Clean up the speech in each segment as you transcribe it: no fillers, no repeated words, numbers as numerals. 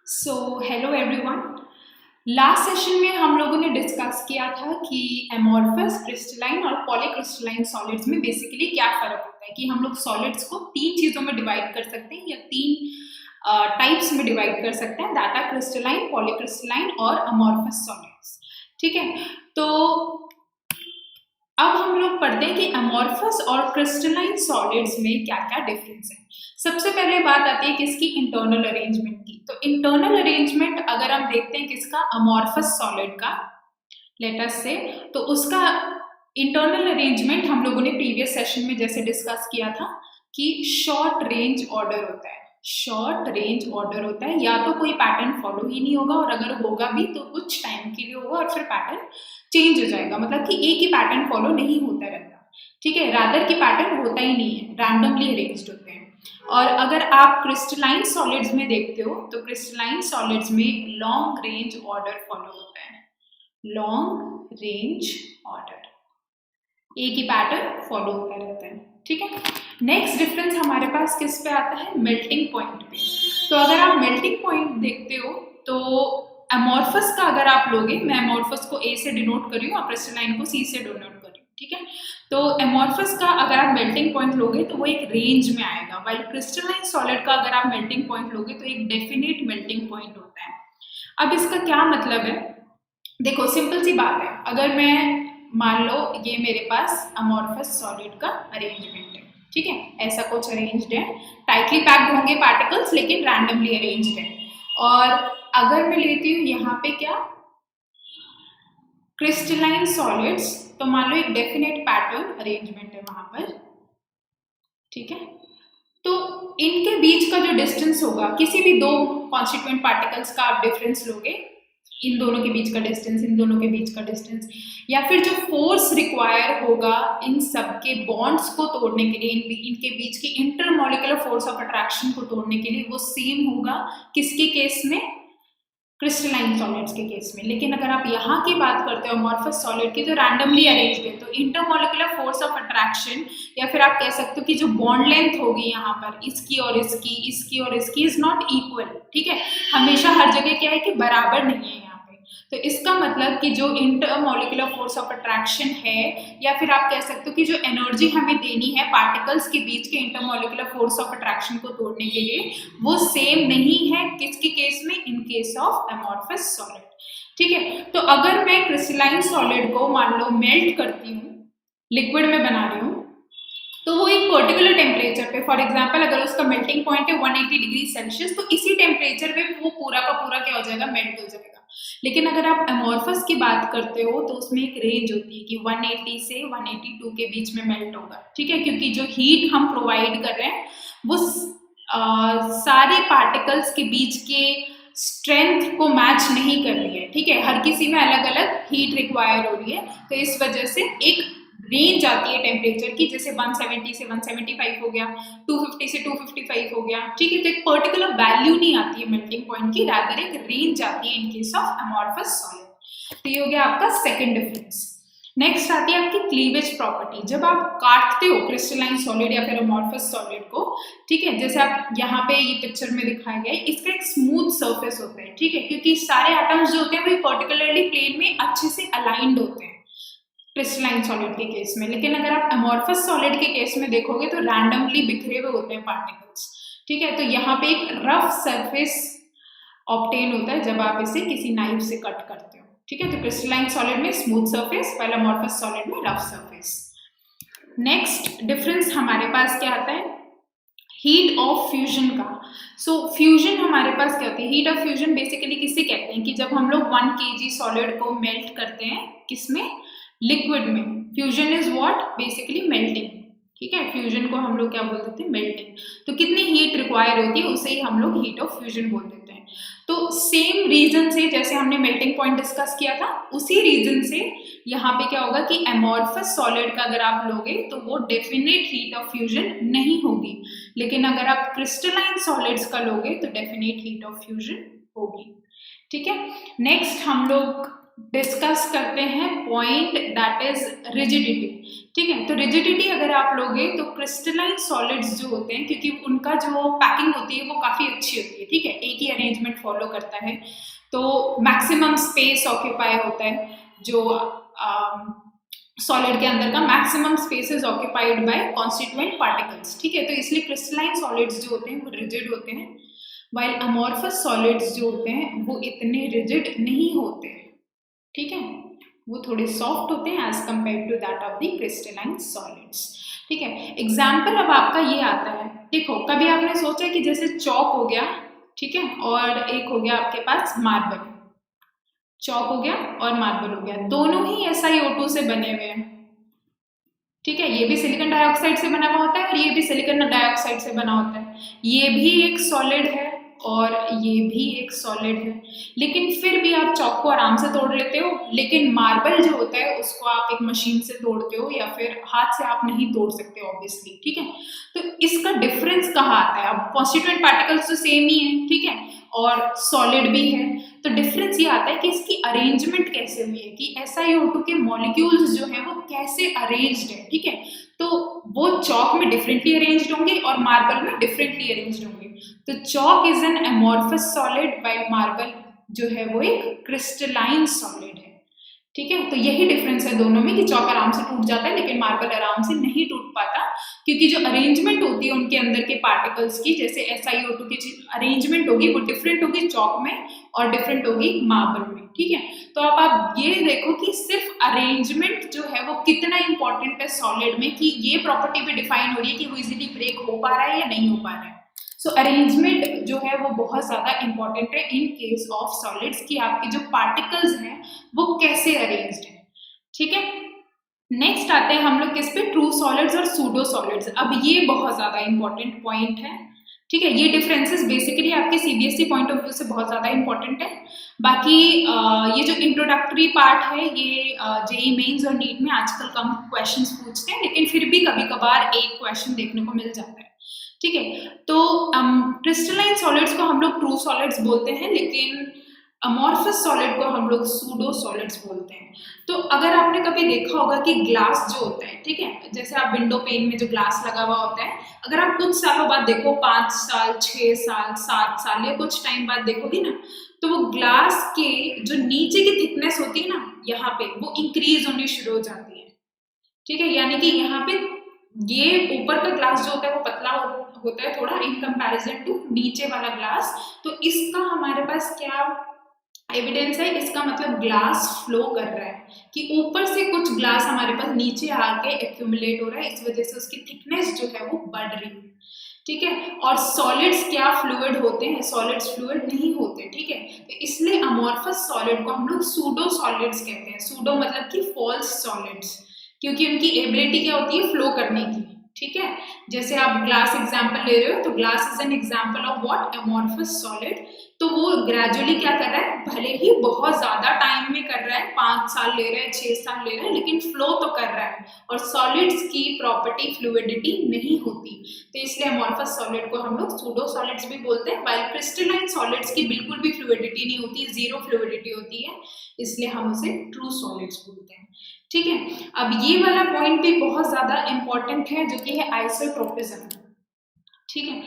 So hello everyone. Last session में हम लोगों ने डिस्कस किया था कि एमोर्फस, क्रिस्टलाइन और पॉलीक्रिस्टलाइन सॉलिड्स में बेसिकली क्या फर्क होता है, कि हम लोग सॉलिड्स को तीन चीजों में डिवाइड कर सकते हैं या तीन टाइप्स में डिवाइड कर सकते हैं, दैट आर क्रिस्टलाइन, पॉलीक्रिस्टलाइन और अमोर्फस सॉलिड्स। ठीक है, तो अब हम लोग पढ़ते हैं कि अमोर्फस और क्रिस्टलाइन सॉलिड्स में क्या क्या डिफरेंस है। सबसे पहले बात आती है किसकी, इंटरनल अरेंजमेंट की। तो इंटरनल अरेंजमेंट अगर हम देखते हैं किसका, अमोर्फस सॉलिड का, लेट अस से, तो उसका इंटरनल अरेंजमेंट हम लोगों ने प्रीवियस सेशन में जैसे डिस्कस किया था कि शॉर्ट रेंज ऑर्डर होता है। शॉर्ट रेंज ऑर्डर होता है, या तो कोई पैटर्न फॉलो ही नहीं होगा, और अगर होगा भी तो कुछ टाइम के लिए होगा और फिर पैटर्न चेंज हो जाएगा, मतलब कि एक ही पैटर्न फॉलो नहीं होता रहता। ठीक है, रादर की पैटर्न होता ही नहीं है, रैंडमली अरेंज्ड होते हैं। और अगर आप क्रिस्टलाइन सॉलिड्स में देखते हो तो क्रिस्टलाइन सॉलिड्स में लॉन्ग रेंज ऑर्डर फॉलो होता है। लॉन्ग रेंज ऑर्डर, एक ही पैटर्न फॉलो होता रहता है। ठीक है, नेक्स्ट डिफरेंस हमारे पास किस पे आता है, मेल्टिंग पॉइंट पे। तो अगर आप मेल्टिंग पॉइंट देखते हो तो अमोर्फस का अगर आप लोगे, मैं अमोर्फस को ए से डिनोट कर रही हूँ और क्रिस्टलाइन को सी से डिनोट कर रही हूँ। ठीक है, तो अमोर्फस का अगर आप मेल्टिंग पॉइंट लोगे तो वो एक रेंज में आएगा, वाइल क्रिस्टलाइन सॉलिड का अगर आप मेल्टिंग पॉइंट लोगे तो एक डेफिनेट मेल्टिंग पॉइंट होता है। अब इसका क्या मतलब है, देखो सिंपल सी बात है, अगर मैं मान लो ये मेरे पास अमोर्फस सॉलिड का अरेंजमेंट है, ठीक है, ऐसा कुछ अरेंज्ड है, टाइटली पैक्ड होंगे पार्टिकल्स लेकिन रैंडमली अरेंज्ड है। और अगर मैं लेती हूँ यहाँ पे क्या, क्रिस्टलाइन सॉलिड्स, तो मान लो एक डेफिनेट पैटर्न अरेंजमेंट है वहां पर। ठीक है, तो इनके बीच का जो डिस्टेंस होगा, किसी भी दो कॉन्स्टिट्यूएंट पार्टिकल्स का आप डिफरेंस लोगे, इन दोनों के बीच का डिस्टेंस, इन दोनों के बीच का डिस्टेंस, या फिर जो फोर्स रिक्वायर होगा इन सब के बॉन्ड्स को तोड़ने के लिए, इनके बीच की इंटरमॉलिक्यूलर फोर्स ऑफ अट्रैक्शन को तोड़ने के लिए, वो सेम होगा किसके केस में, क्रिस्टलाइन सॉलिड्स के केस में। लेकिन अगर आप यहाँ की बात करते हो अमोर्फस सॉलिड की, तो रैंडमली अरेंज्ड है, तो इंटरमॉलिक्यूलर फोर्स ऑफ अट्रैक्शन, या फिर आप कह सकते हो कि जो बॉन्ड लेंथ होगी यहाँ पर इसकी और इसकी, इसकी और इसकी, इज नॉट इक्वल। ठीक है, हमेशा हर जगह क्या है कि बराबर नहीं है यहाँ पे। तो इसका मतलब कि जो इंटरमॉलिक्यूलर फोर्स ऑफ अट्रैक्शन है, या फिर आप कह सकते हो कि जो एनर्जी हमें देनी है पार्टिकल्स के बीच के इंटरमॉलिक्यूलर फोर्स ऑफ अट्रैक्शन को तोड़ने के लिए, वो सेम नहीं है किसके केस में, in case of amorphous solid. ठीक है, तो अगर मैं क्रिस्टलाइन सॉलिड को मान लो मेल्ट करती हूँ, लिक्विड में बना रही हूँ, तो वो एक पर्टिकुलर टेम्परेचर पे, फॉर एग्जांपल अगर उसका मेल्टिंग पॉइंट है 180 डिग्री सेल्सियस, तो इसी टेम्परेचर पे वो पूरा का पूरा क्या हो जाएगा, मेल्ट हो जाएगा। लेकिन अगर आप अमोर्फस की बात करते हो तो उसमें एक रेंज होती है कि 180 से 182 के बीच में मेल्ट होगा। ठीक है, क्योंकि जो हीट हम प्रोवाइड कर रहे हैं वो सारे पार्टिकल्स के बीच के स्ट्रेंथ को मैच नहीं कर रही है। ठीक है, हर किसी में अलग अलग हीट रिक्वायर हो रही है, तो इस वजह से एक रेंज आती है टेम्परेचर की, जैसे 170 से 175 हो गया, 250 से 255 हो गया। ठीक है, तो एक पर्टिकुलर वैल्यू नहीं आती है मेल्टिंग पॉइंट की, रादर एक रेंज आती है in case of amorphous solid. तो ये हो गया आपका सेकंड डिफरेंस। नेक्स्ट आती है आपकी क्लीवेज प्रॉपर्टी। जब आप काटते हो क्रिस्टलाइन सॉलिड या फिर अमोर्फस सॉलिड को, ठीक है, जैसे आप यहाँ पे ये पिक्चर में दिखाया गया है, इसका एक स्मूथ सरफेस होता है। ठीक है, क्योंकि सारे एटम्स जो होते हैं वो पर्टिकुलरली प्लेन में अच्छे से अलाइंड होते हैं क्रिस्टलाइन सॉलिड के केस में। लेकिन अगर आप अमोर्फस सॉलिड के केस में देखोगे तो रैंडमली बिखरे हुए होते हैं पार्टिकल्स। ठीक है, तो यहाँ पे एक रफ सरफेस ऑब्टेन होता है जब आप इसे किसी नाइफ से कट करते हो। ठीक है, तो क्रिस्टलाइन सॉलिड में स्मूथ सरफेस, पहले अमोर्फस सॉलिड में रफ सरफेस। नेक्स्ट डिफरेंस हमारे पास क्या आता है, हीट ऑफ फ्यूजन का। सो फ्यूजन हमारे पास क्या होती है, हीट ऑफ फ्यूजन बेसिकली किसे कहते हैं, कि जब हम लोग 1 kg सॉलिड को मेल्ट करते हैं, किसमें, लिक्विड में। Fusion is what, basically melting. ठीक है, फ्यूजन को हम लोग क्या बोल देते हैं, मेल्टिंग। तो कितनी हीट रिक्वायर होती है उसे ही हम लोग हीट ऑफ फ्यूजन बोल देते हैं। तो सेम रीजन से, जैसे हमने मेल्टिंग पॉइंट डिस्कस किया था, उसी रीजन से यहाँ पे क्या होगा कि अमोर्फस सॉलिड का अगर आप लोगे तो वो डेफिनेट हीट ऑफ फ्यूजन नहीं होगी, लेकिन अगर आप क्रिस्टलाइन सॉलिड्स का लोगे तो डेफिनेट हीट ऑफ फ्यूजन होगी। ठीक है, नेक्स्ट हम लोग डिस्कस करते हैं पॉइंट दैट इज रिजिडिटी। ठीक है, तो रिजिडिटी अगर आप लोगे तो क्रिस्टलाइन सॉलिड्स जो होते हैं, क्योंकि उनका जो पैकिंग होती है वो काफी अच्छी होती है, ठीक है, एक ही अरेंजमेंट फॉलो करता है, तो मैक्सिमम स्पेस ऑक्यूपाई होता है, जो सॉलिड के अंदर का maximum space is occupied by constituent particles. ठीक है, तो इसलिए क्रिस्टलाइन सॉलिड्स जो होते हैं वो रिजिड होते हैं, वाइल अमॉर्फस सॉलिड्स जो होते हैं वो इतने रिजिड नहीं होते। ठीक है, वो थोड़े सॉफ्ट होते हैं as compare to that of the crystalline solids. ठीक है, एग्जाम्पल अब आपका ये आता है, देखो कभी आपने सोचा कि जैसे चौक हो गया, ठीक है, और एक हो गया आपके पास मार्बल, चौक हो गया और मार्बल हो गया, दोनों ही SiO2 से बने हुए हैं। ठीक है, ये भी सिलिकॉन डाइऑक्साइड से बना हुआ होता है और ये भी सिलिकॉन डाइऑक्साइड से बना होता है, ये भी एक सॉलिड है और ये भी एक सॉलिड है, लेकिन फिर भी आप चौक को आराम से तोड़ लेते हो, लेकिन मार्बल जो होता है उसको आप एक मशीन से तोड़ते हो या फिर हाथ से आप नहीं तोड़ सकते ऑब्वियसली। ठीक है, तो इसका डिफरेंस कहाँ आता है? अब कॉन्स्टिट्यूएंट पार्टिकल्स तो सेम ही है, ठीक है, और सॉलिड भी है, तो डिफरेंस ये आता है कि इसकी अरेंजमेंट कैसे हुई है, कि SiO2 के मॉलिक्यूल्स जो है वो कैसे अरेंज्ड है। ठीक है, तो वो चौक में डिफरेंटली अरेंज्ड होंगे और मार्बल में डिफरेंटली अरेंज्ड होंगे। तो chalk is an amorphous solid while marble जो है वो एक क्रिस्टलाइन सॉलिड है। ठीक है, तो यही डिफरेंस है दोनों में कि चौक आराम से टूट जाता है लेकिन मार्बल आराम से नहीं टूट पाता, क्योंकि जो अरेंजमेंट होती है उनके अंदर के पार्टिकल्स की, जैसे SiO2 की अरेंजमेंट होगी वो डिफरेंट होगी चौक में और डिफरेंट होगी मार्बल में। ठीक है, तो अब आप ये देखो कि सिर्फ अरेंजमेंट जो है वो कितना इंपॉर्टेंट है सॉलिड में, कि ये प्रॉपर्टी भी डिफाइन हो रही है कि वो इजीली ब्रेक हो पा रहा है या नहीं हो पा रहा है। सो अरेंजमेंट जो है वो बहुत ज्यादा इंपॉर्टेंट है इन केस ऑफ सॉलिड्स, कि आपके जो पार्टिकल्स हैं वो कैसे अरेंज्ड है। ठीक है, नेक्स्ट आते हैं हम लोग किस पे, ट्रू सॉलिड्स और सूडो सॉलिड्स। अब ये बहुत ज्यादा इंपॉर्टेंट पॉइंट है। ठीक है, ये डिफरेंसेस बेसिकली आपके CBSE पॉइंट ऑफ व्यू से बहुत ज्यादा इंपॉर्टेंट है। बाकी ये जो इंट्रोडक्टरी पार्ट है ये JEE मेंस और नीट में आजकल कम क्वेश्चंस पूछते हैं, लेकिन फिर भी कभी कभार एक क्वेश्चन देखने को मिल जाता है। ठीक है, तो क्रिस्टलाइन सॉलिड्स को हम लोग ट्रू सॉलिड्स बोलते हैं, लेकिन अमॉर्फस सॉलिड को हम लोग सूडो सॉलिड्स बोलते हैं। तो अगर आपने कभी देखा होगा कि ग्लास जो होता है, ठीक है, जैसे आप विंडो पेन में जो ग्लास लगा हुआ होता है, अगर आप कुछ सालों बाद देखो, 5 साल 6 साल 7 साल या कुछ टाइम बाद देखोगे ना, तो वो ग्लास के जो नीचे की थिकनेस होती है ना, यहाँ पे वो इंक्रीज होनी शुरू हो जाती है। ठीक है, यानी कि यहाँ पे ये ऊपर का ग्लास जो होता है वो पतला होता है थोड़ा इन कंपैरिजन टू नीचे वाला ग्लास। तो इसका हमारे पास क्या एविडेंस है, इसका मतलब ग्लास फ्लो कर रहा है, कि ऊपर से कुछ ग्लास हमारे पास नीचे आके एक्यूमुलेट हो रहा है, इस वजह से उसकी थिकनेस जो है वो बढ़ रही है। ठीक है, और सॉलिड्स क्या फ्लूइड होते हैं, सॉलिड्स फ्लूइड नहीं होते। ठीक है, तो इसलिए अमॉर्फस सॉलिड को हम लोग सूडो सॉलिड्स कहते हैं। सूडो मतलब कि फॉल्स सॉलिड्स, क्योंकि उनकी एबिलिटी क्या होती है, फ्लो करने की। ठीक है, जैसे आप ग्लास एग्जांपल ले रहे हो, तो glass is an example of what, amorphous solid. तो वो ग्रेजुअली क्या कर रहा है, भले ही बहुत ज्यादा टाइम में कर रहा है, 5 साल ले रहा है 6 साल ले रहा है, लेकिन फ्लो तो कर रहा है, और सॉलिड्स की प्रॉपर्टी फ्लूइडिटी नहीं होती, तो इसलिए अमॉर्फस सॉलिड को हम लोग सूडो सॉलिड्स भी बोलते हैं। वाइल क्रिस्टलाइन सॉलिड्स की बिल्कुल भी फ्लूइडिटी नहीं होती, जीरो फ्लूइडिटी होती है, इसलिए हम उसे ट्रू सॉलिड्स बोलते हैं। ठीक है, अब ये वाला पॉइंट भी बहुत ज्यादा इंपॉर्टेंट है, जो कि है आइसोट्रोपिज्म। ठीक है,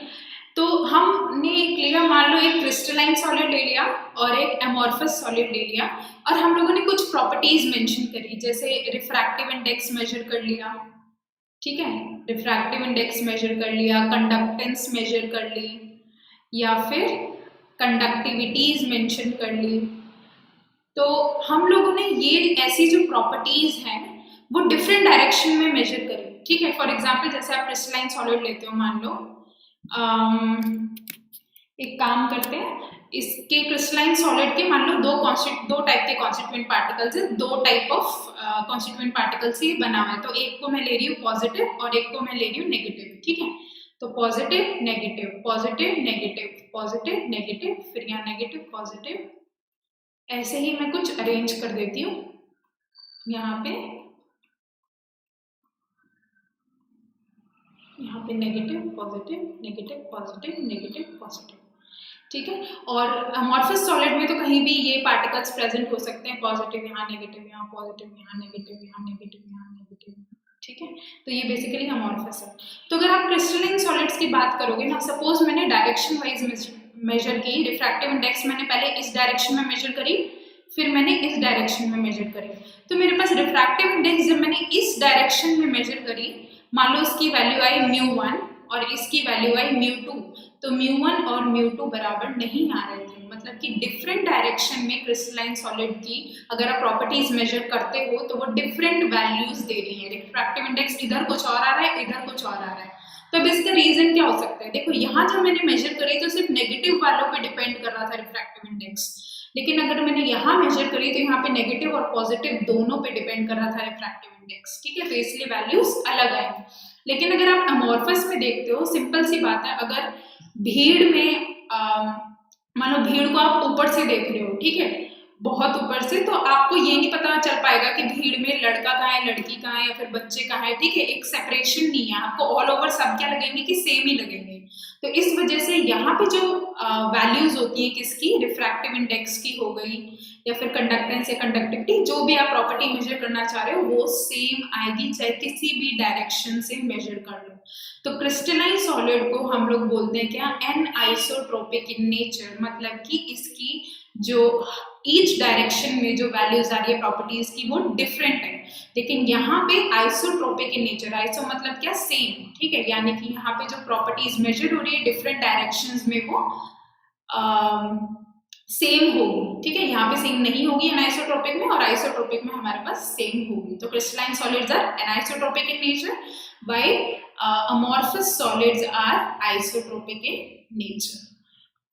तो हमने एक लिया, मान लो एक क्रिस्टलाइन सॉलिड ले लिया और एक एमॉर्फस सॉलिड ले लिया, और हम लोगों ने कुछ प्रॉपर्टीज मेंशन करी, जैसे रिफ्रैक्टिव इंडेक्स मेजर कर लिया। ठीक है, रिफ्रैक्टिव इंडेक्स मेजर कर लिया, कंडक्टेंस मेजर कर ली, या फिर कंडक्टिविटीज मेंशन कर ली। तो हम लोगों ने ये ऐसी जो प्रॉपर्टीज हैं वो डिफरेंट डायरेक्शन में मेजर करी। ठीक है, फॉर एग्जाम्पल जैसे आप क्रिस्टलाइन सॉलिड लेते हो, मान लो एक काम करते हैं, इसके क्रिस्टलाइन सॉलिड के मान लो दो टाइप के कॉन्स्टिट्यूएंट पार्टिकल्स है, दो टाइप ऑफ कॉन्स्टिट्यूएंट पार्टिकल्स से बना हुआ है, तो एक को मैं ले रही हूँ पॉजिटिव और एक को मैं ले रही हूँ नेगेटिव। ठीक है, तो positive negative positive negative positive negative, फिर यहाँ नेगेटिव पॉजिटिव, ऐसे ही मैं कुछ अरेंज कर देती हूँ यहाँ पे negative positive negative positive negative positive. ठीक है। और अमॉर्फस सॉलिड में तो कहीं भी ये पार्टिकल्स प्रेजेंट हो सकते हैं, पॉजिटिव यहाँ, नेगेटिव यहाँ, पॉजिटिव यहाँ, नेगेटिव यहाँ, नेगेटिव यहाँ, नेगेटिव यहाँ, ठीक है। तो ये बेसिकली अमॉर्फस है। तो अगर आप क्रिस्टलाइन सॉलिड्स की बात करोगे ना, सपोज मैंने डायरेक्शन वाइज मेजर की, रिफ्रैक्टिव इंडेक्स मैंने पहले इस डायरेक्शन में मेजर करी, फिर मैंने इस डायरेक्शन में मेजर करी, तो मेरे पास रिफ्रैक्टिव इंडेक्स जब मैंने इस डायरेक्शन में मेजर करी, मान लो इसकी वैल्यू आई μ1 और इसकी वैल्यू आई μ2, तो μ1 और μ2 बराबर नहीं आ रहे थे, मतलब कि डिफरेंट डायरेक्शन में क्रिस्टलाइन सॉलिड की अगर आप प्रॉपर्टीज मेजर करते हो तो वो डिफरेंट वैल्यूज दे रही है। रिफ्रैक्टिव इंडेक्स इधर कुछ और आ रहा है, इधर कुछ और आ रहा है। तो अब इसका रीजन क्या हो सकता है? देखो यहाँ जब मैंने मेजर करी तो सिर्फ नेगेटिव वालों पे डिपेंड कर रहा था रिफ्रैक्टिव इंडेक्स, लेकिन अगर मैंने यहाँ मेजर करी तो यहाँ पे नेगेटिव और पॉजिटिव दोनों पे डिपेंड कर रहा था रिफ्रैक्टिव इंडेक्स, ठीक है। तो इसलिए वैल्यूज अलग आएंगे। लेकिन अगर आप अमॉर्फस में देखते हो, सिंपल सी बात है, अगर भीड़ में मान लो भीड़ को आप ऊपर से देख रहे हो, ठीक है, बहुत ऊपर से, तो आपको ये नहीं पता चल पाएगा कि भीड़ में लड़का कहाँ है, लड़की कहाँ है, या फिर बच्चे कहाँ है, ठीक है। एक सेपरेशन नहीं है, आपको ऑल ओवर सब क्या लगेंगे कि सेम ही लगेंगे। तो इस वजह से यहाँ पे जो वैल्यूज होती है किसकी, रिफ्रैक्टिव इंडेक्स की हो गई, या फिर कंडक्टेंस या कंडक्टिविटी, जो भी आप प्रॉपर्टी मेजर करना चाह रहे हो वो सेम आएगी, चाहे किसी भी डायरेक्शन से मेजर कर लो। तो क्रिस्टलाइन सॉलिड को हम लोग बोलते हैं क्या, एन आइसोट्रोपिक इन नेचर, मतलब कि इसकी जो ईच डायरेक्शन में जो वैल्यूज आ रही है प्रॉपर्टीज की वो डिफरेंट है, लेकिन यहाँ पे आइसोट्रोपिक इन नेचर, आइसो मतलब क्या, सेम, ठीक है, यानी कि यहाँ पे जो प्रॉपर्टीज मेजर हो रही है डिफरेंट डायरेक्शंस में वो सेम होगी, ठीक है। यहाँ पे सेम नहीं होगी एनाइसोट्रोपिक में, और आइसोट्रोपिक में हमारे पास सेम होगी। तो crystalline solids are anisotropic in nature, while amorphous solids are isotropic in nature,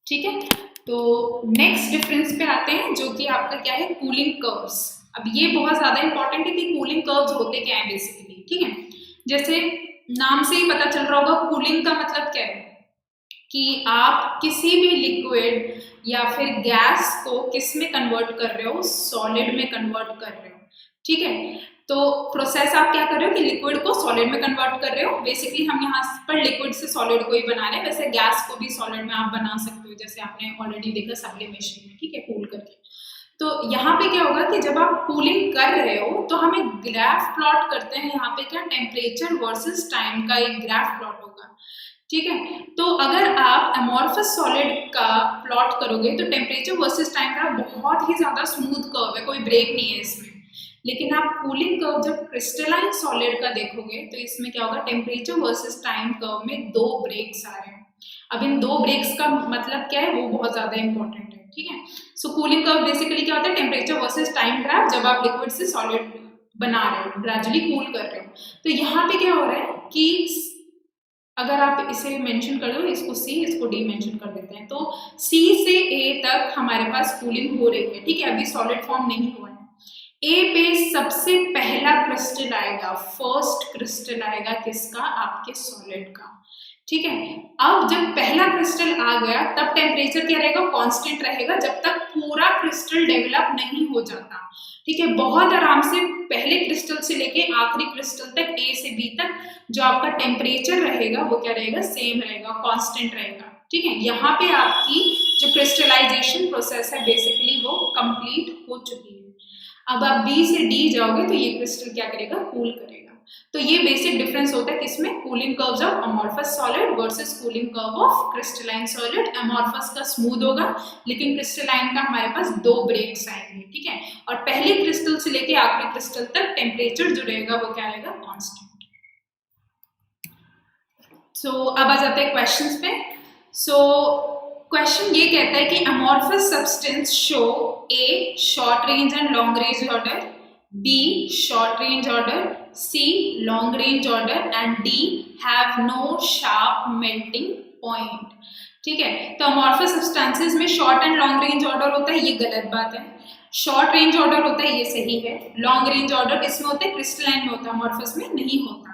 ठीक है। तो नेक्स्ट डिफरेंस पे आते हैं, जो कि आपका क्या है, कूलिंग कर्व्स। अब ये बहुत ज्यादा इंपॉर्टेंट है कि कूलिंग कर्व्स होते क्या है बेसिकली, ठीक है। जैसे नाम से ही पता चल रहा होगा, कूलिंग का मतलब क्या है कि आप किसी भी लिक्विड या फिर गैस को किस में कन्वर्ट कर रहे हो, सॉलिड में कन्वर्ट कर रहे हो, ठीक है। तो प्रोसेस आप क्या कर रहे हो कि लिक्विड को सॉलिड में कन्वर्ट कर रहे हो। बेसिकली हम यहाँ पर लिक्विड से सॉलिड को ही बना रहे हैं, वैसे गैस को भी सॉलिड में आप बना सकते हो, जैसे आपने ऑलरेडी देखा सब्लिमेशन में, ठीक है, कूल करके। तो यहाँ पे क्या होगा कि जब आप कूलिंग कर रहे हो तो हम एक ग्राफ प्लॉट करते हैं, यहाँ पे क्या, टेम्परेचर वर्सेस टाइम का एक ग्राफ प्लॉट होगा, ठीक है। तो अगर आप अमॉर्फस सॉलिड का प्लॉट करोगे तो टेम्परेचर वर्सेस टाइम का बहुत ही ज्यादा स्मूथ कर्व है, कोई ब्रेक नहीं है इसमें। लेकिन आप कूलिंग कर्व जब क्रिस्टलाइन सॉलिड का देखोगे तो इसमें क्या होगा, टेम्परेचर वर्सेस टाइम कर्व में 2 ब्रेक्स आ रहे हैं। अब इन 2 ब्रेक्स का मतलब क्या है, वो बहुत ज्यादा इंपॉर्टेंट है, ठीक है। सो कूलिंग कर्व बेसिकली क्या होता है, टेम्परेचर वर्सेस टाइम ग्राफ, जब आप लिक्विड से सॉलिड बना रहे हो, ग्रेजुअली कूल कर रहे हो। तो यहाँ पे क्या हो रहा है कि अगर आप इसे मेंशन कर दो, इसको सी, इसको डी मेंशन कर देते हैं, तो सी से ए तक हमारे पास कूलिंग हो रही है, ठीक है, अभी सॉलिड फॉर्म नहीं हुआ है। ए पे सबसे पहला क्रिस्टल आएगा, फर्स्ट क्रिस्टल आएगा किसका, आपके सॉलिड का, ठीक है। अब जब पहला क्रिस्टल आ गया तब टेम्परेचर क्या रहेगा, कांस्टेंट रहेगा, जब तक पूरा क्रिस्टल डेवलप नहीं हो जाता, ठीक है। बहुत आराम से पहले क्रिस्टल से लेके आखिरी क्रिस्टल तक, ए से बी तक, जो आपका टेम्परेचर रहेगा वो क्या रहेगा, सेम रहेगा, कांस्टेंट रहेगा, ठीक है। यहाँ पे आपकी जो क्रिस्टलाइजेशन प्रोसेस है बेसिकली वो कंप्लीट हो चुकी है। अब आप बी से डी जाओगे तो ये क्रिस्टल क्या करेगा, कूल करेगा। तो ये बेसिक डिफरेंस होता है किसमें, cooling curves of amorphous solid versus cooling curve of crystalline solid. Amorphous का स्मूथ होगा, लेकिन क्रिस्टलाइन का हमारे पास 2 ब्रेक्स आएंगे, ठीक है। और पहले क्रिस्टल से लेके आखिरी क्रिस्टल तक टेम्परेचर जो रहेगा वो क्या रहेगा, कांस्टेंट। सो अब आ जाते हैं क्वेश्चंस पे। सो क्वेश्चन ये कहता है कि amorphous substance show a short range and long range order, b short range order, c long range order and d have no sharp melting point, ठीक है। तो अमॉर्फस सब्सटेंसेस में short and long range order होता है, ये गलत बात है। शॉर्ट रेंज ऑर्डर होता है, ये सही है। लॉन्ग रेंज ऑर्डर इसमें होता है, क्रिस्टलाइन में होता है, अमॉर्फस में नहीं होता।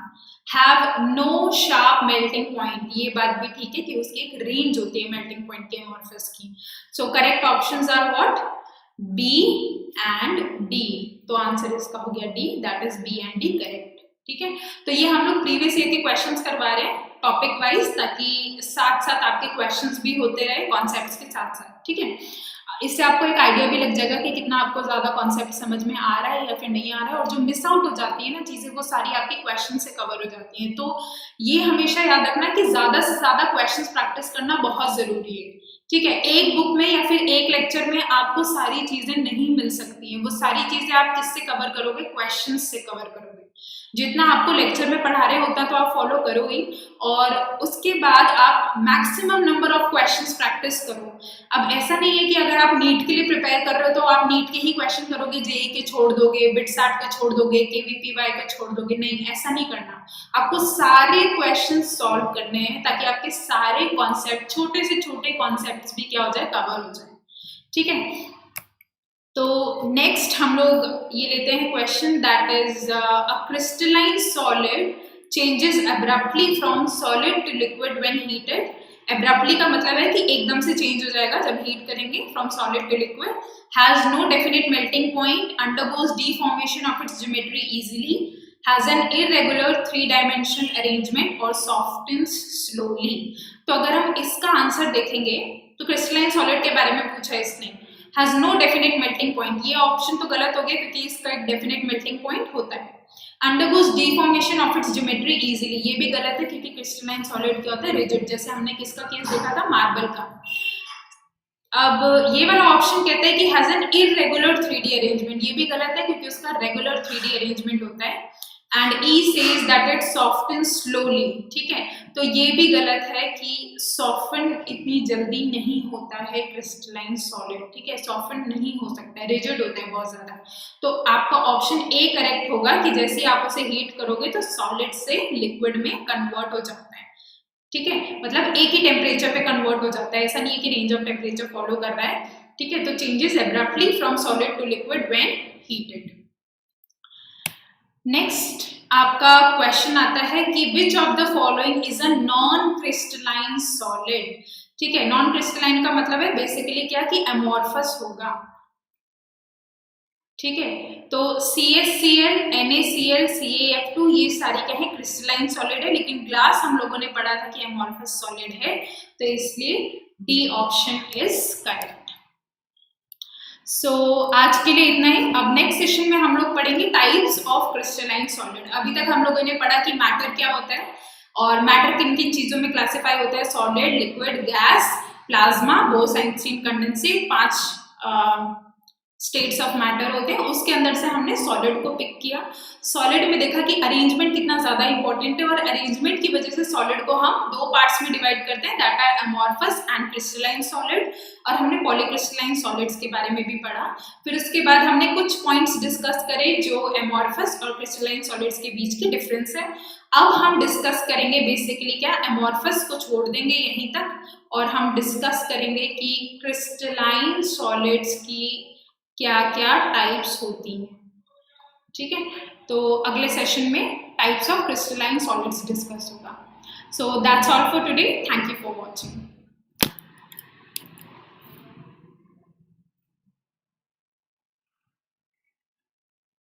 Have no sharp melting point, ये बात भी ठीक है कि उसकी एक रेंज होती है मेल्टिंग पॉइंट के अमॉर्फस की। So correct options are what, b and d. तो आंसर इसका हो गया d, that is b and d correct, ठीक है। तो ये हम लोग प्रीवियस ईयर के क्वेश्चंस करवा रहे हैं, टॉपिक वाइज, ताकि साथ साथ आपके क्वेश्चंस भी होते रहे कॉन्सेप्ट्स के साथ साथ, ठीक है। इससे आपको एक आइडिया भी लग जाएगा कि कितना आपको ज़्यादा कॉन्सेप्ट समझ में आ रहा है या फिर नहीं आ रहा है, और जो मिस आउट हो जाती है ना चीज़ें, वो सारी आपके क्वेश्चन से कवर हो जाती हैं। तो ये हमेशा याद रखना कि ज़्यादा से ज़्यादा क्वेश्चंस प्रैक्टिस करना बहुत ज़रूरी है, ठीक है। एक बुक में या फिर एक लेक्चर में आपको सारी चीज़ें नहीं मिल सकती हैं। वो सारी चीज़ें आप किससे कवर करोगे? क्वेश्चंस से कवर करोगे। जितना आपको लेक्चर में पढ़ा रहे होता तो आप फॉलो करो ही, और उसके बाद आप maximum number of questions practice करो। अब ऐसा नहीं है कि अगर आप नीट के लिए प्रिपेयर कर रहे हो तो आप नीट के ही क्वेश्चन करोगे, जेई के छोड़ दोगे, बिटसैट के छोड़ दोगे, केवीपीवाई के छोड़ दोगे। नहीं, ऐसा नहीं करना। आपको सारे क्वेश्चन सॉल्व करने हैं ताकि आपके सारे कॉन्सेप्ट, छोटे से छोटे कॉन्सेप्ट भी क्या हो जाए, कवर हो जाए, ठीक है। तो नेक्स्ट हम लोग ये लेते हैं question, that is a crystalline solid changes abruptly from solid to liquid when heated. Abruptly का मतलब है कि एकदम से चेंज हो जाएगा जब हीट करेंगे, from solid to liquid. Has no definite melting point, undergoes deformation of its geometry easily, has an irregular 3 dimension arrangement और सॉफ्टन्स स्लोली। तो अगर हम इसका आंसर देखेंगे तो क्रिस्टलाइन सॉलिड के बारे में पूछा है इसने, has no definite melting point, ये ऑप्शन तो गलत हो गया क्योंकि इसका एक डेफिनेट मेल्टिंग पॉइंट होता है। Undergoes deformation of its geometry easily, ये भी गलत है क्योंकि क्रिस्टलाइन सॉलिड क्या होता है, रिजिड, जैसे हमने किसका केस देखा था, मार्बल का। अब ये वाला ऑप्शन कहता है कि has an irregular 3D arrangement, ये भी गलत है क्योंकि उसका रेगुलर 3D अरेंजमेंट होता है। And E says that it soften slowly, ठीक है। तो ये भी गलत है कि सॉफ्टन इतनी जल्दी नहीं होता है क्रिस्टलाइन सॉलिड, ठीक है। सॉफ्टन नहीं हो सकता है, रिजिड होता है बहुत ज्यादा। तो आपका ऑप्शन ए करेक्ट होगा कि जैसे आप उसे हीट करोगे तो सॉलिड से लिक्विड में कन्वर्ट हो जाता है, ठीक है। मतलब एक ही टेम्परेचर पे कन्वर्ट हो जाता है, ऐसा नहीं है कि रेंज ऑफ टेम्परेचर फॉलो कर रहा है, ठीक है। तो changes abruptly from solid to liquid when heated. Next आपका क्वेश्चन आता है कि which of the following is a non crystalline solid, ठीक है। नॉन क्रिस्टलाइन का मतलब है बेसिकली क्या कि अमॉर्फस होगा, ठीक है। तो CaCl, NaCl, CaF2 ये सारी क्या है, क्रिस्टलाइन सॉलिड है, लेकिन ग्लास हम लोगों ने पढ़ा था कि अमॉर्फस सॉलिड है, तो इसलिए डी ऑप्शन इज करेक्ट। सो आज के लिए इतना ही। अब नेक्स्ट सेशन में हम लोग पढ़ेंगे टाइप्स ऑफ क्रिस्टलाइन सॉलिड। अभी तक हम लोगों ने पढ़ा कि मैटर क्या होता है और मैटर किन किन चीजों में क्लासिफाई होता है, solid, liquid, gas, plasma, Bose-Einstein condensate, 5 states of matter होते हैं। उसके अंदर से हमने सॉलिड को पिक किया। सॉलिड में देखा कि अरेंजमेंट कितना ज्यादा इंपॉर्टेंट है, और अरेंजमेंट की वजह से सॉलिड को हम 2 पार्ट्स में डिवाइड करते हैं, that are amorphous and crystalline solid. और हमने पॉलीक्रिस्टलाइन सॉलिड्स के बारे में भी पढ़ा। फिर उसके बाद हमने कुछ पॉइंट्स डिस्कस करे जो अमॉर्फस और क्रिस्टलाइन सॉलिड्स के बीच के डिफरेंस है। अब हम डिस्कस करेंगे बेसिकली क्या, अमॉर्फस को छोड़ देंगे यहीं तक, और हम डिस्कस करेंगे कि क्रिस्टलाइन सॉलिड्स की क्या क्या टाइप्स होती हैं, ठीक है। तो अगले सेशन में types of crystalline solids discuss होगा। So that's all for today, thank you for watching.